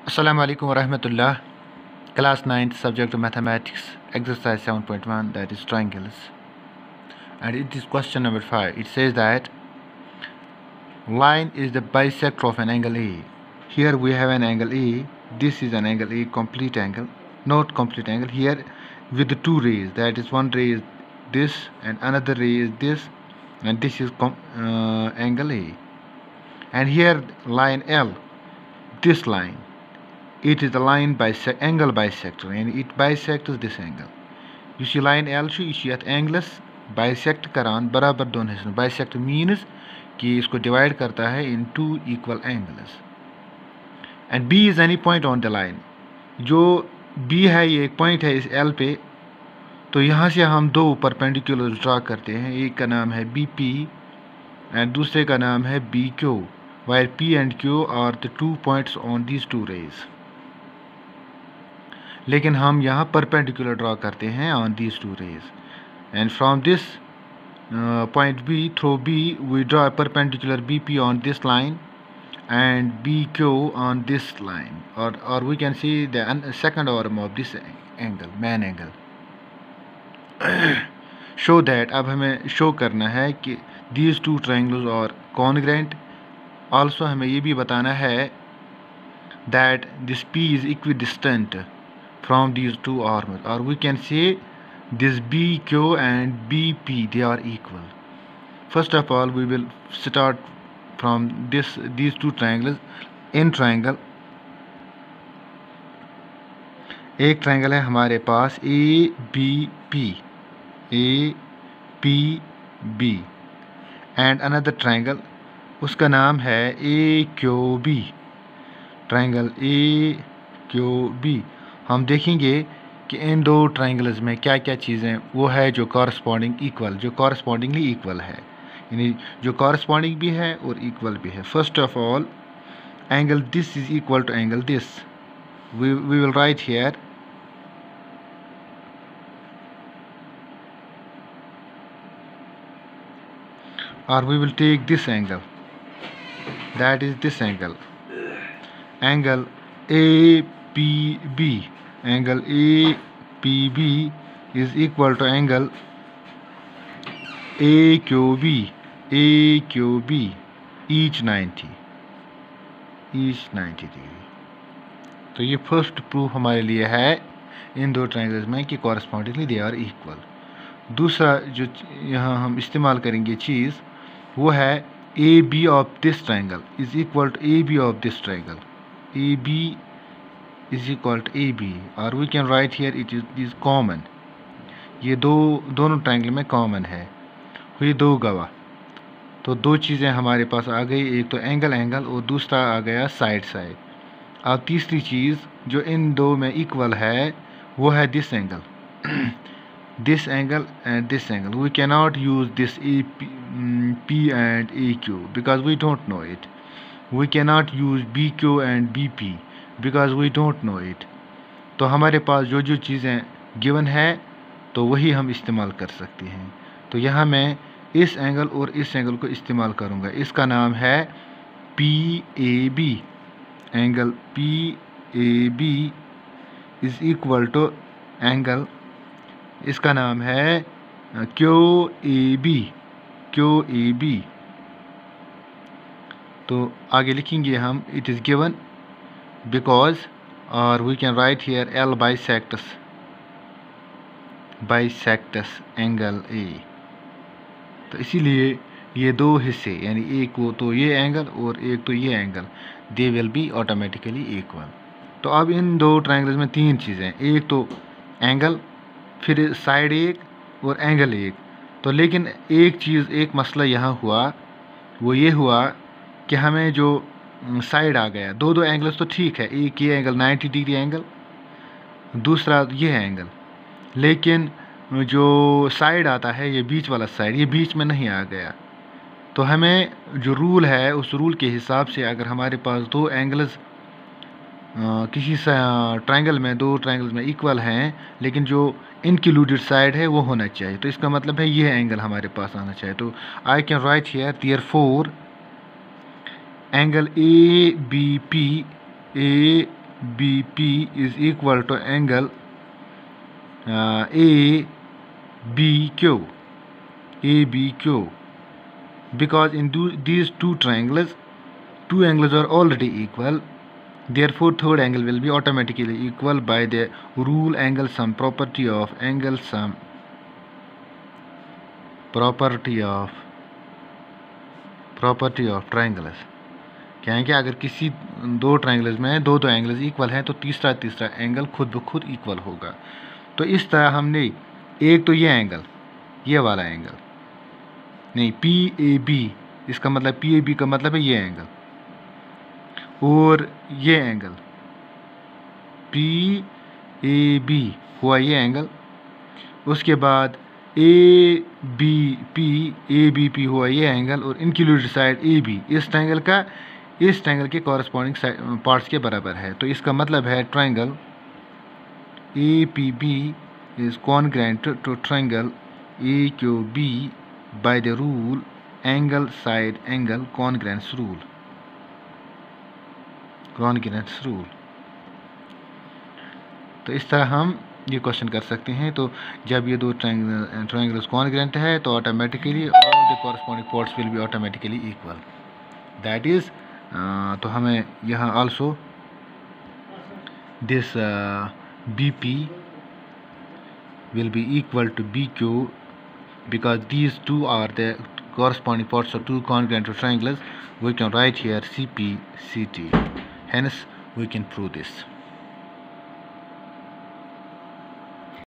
Assalamu alaikum warahmatullah. Class 9th subject of mathematics exercise 7.1, that is triangles, and it is question number 5. It says that line is the bisector of an angle A. Here we have an angle A. This is an angle A, complete angle, not complete angle. Here with the two rays, that is one ray is this and another ray is this, and this is angle A. And here line L, this line, it is the line angle bisector, and it bisects this angle. You see line L यह यथ angles bisect करान बराबर दोन हिस्सों. Bisect means कि इसको divide करता है in two equal angles. And B is any point on the line. जो B है ये एक point है इस L पे, तो यहाँ से हम दो perpendicular ड्रा करते हैं. एक का नाम है BP and दूसरे का नाम है BQ, where P and Q are the 2 points on these two rays. लेकिन हम यहाँ परपेंडिकुलर ड्रा करते हैं on these two rays, and from this point B through B we draw perpendicular B P on this line and B Q on this line, और we can see the second arm of this angle, main angle. Show that, अब हमें show करना है कि these two triangles are congruent. Also हमें ये भी बताना है that this P is equidistant from these two arms, or we can say this BQ and BP, they are equal. First of all we will start from these two triangles. In triangle, एक triangle है हमारे पास ABP, APB, and another triangle, उसका नाम है AQB, triangle AQB. हम देखेंगे कि इन दो ट्रायंगल्स में क्या क्या चीज़ें वो है जो कॉरस्पॉन्डिंग इक्वल, जो कॉरस्पॉन्डिंगली इक्वल है, यानी जो कॉरस्पॉन्डिंग भी है और इक्वल भी है. First of all angle this is equal to angle this. We will write here or we will take this angle, that is this angle APB. Angle APB is equal to angle AQB, each 90 degree. तो ये first proof हमारे लिए है इन दो triangles में कि correspondingly they are equal. दूसरा जो यहाँ हम इस्तेमाल करेंगे चीज़ वो है AB of this triangle is equal to AB of this triangle. AB is equal to AB, or we can write here it is common. ये दोनों ट्रायंगल में कॉमन है. हुई दो गवाह, तो दो चीज़ें हमारे पास आ गई, एक तो एंगल और दूसरा आ गया साइड. अब तीसरी चीज़ जो इन दो में इक्वल है वो है this angle, this angle and this angle. We can not use this P and AQ because we don't know it. We cannot use BQ and BP because we don't know it. तो हमारे पास जो चीज़ें given है तो वही हम इस्तेमाल कर सकते हैं. तो यहाँ मैं इस एंगल और इस एंगल को इस्तेमाल करूँगा. इसका नाम है PAB. Angle PAB is equal to angle, इसका नाम है QAB. तो आगे लिखेंगे हम it is given because, or we can write here L bisects angle A. तो इसीलिए ये दो हिस्से, यानी एक को तो ये एंगल और एक तो ये angle, they will be automatically equal. तो अब इन दो ट्रायंगल्स में तीन चीज़ें, एक तो एंगल, फिर साइड एक और एंगल एक. तो लेकिन एक मसला यहाँ हुआ, वो ये हुआ कि हमें जो साइड आ गया, दो एंगल्स तो ठीक है, एक ये एंगल 90 डिग्री एंगल, दूसरा ये एंगल, लेकिन जो साइड आता है ये बीच वाला साइड, ये बीच में नहीं आ गया. तो हमें जो रूल है उस रूल के हिसाब से अगर हमारे पास दो एंगल्स किसी ट्रायंगल में, दो ट्रायंगल्स में इक्वल हैं, लेकिन जो इंक्लूडेड साइड है वो होना चाहिए, तो इसका मतलब है ये एंगल हमारे पास आना चाहिए. तो I can write here therefore angle ABP ABP is equal to angle ABQ. Because in these two angles are already equal, therefore third angle will be automatically equal by the rule angle sum property of triangles. क्या है कि अगर किसी दो triangles में दो angles equal हैं तो तीसरा एंगल खुद ब खुद इक्वल होगा। तो इस तरह हमने एक तो ये एंगल, ये वाला एंगल नहीं, PAB, इसका मतलब PAB का मतलब है ये एंगल, और ये एंगल PAB हुआ ये एंगल। उसके बाद ABP हुआ ये एंगल, और इंक्लूडेड साइड AB इस ट्रायंगल के कॉरस्पॉन्डिंग पार्ट्स के बराबर है। तो इसका मतलब है triangle APB is congruent to triangle AQB by the rule angle side angle congruence rule. तो इस तरह हम ये क्वेश्चन कर सकते हैं। तो जब ये दो ट्रायंगल्स कॉन्ग्रुएंट है तो automatically all the corresponding parts will be automatically equal. That is तो हमें यहाँ also this BP will be equal to BQ because these two are the corresponding parts of two congruent triangles. We can write here CP, CT. Hence, we can prove this.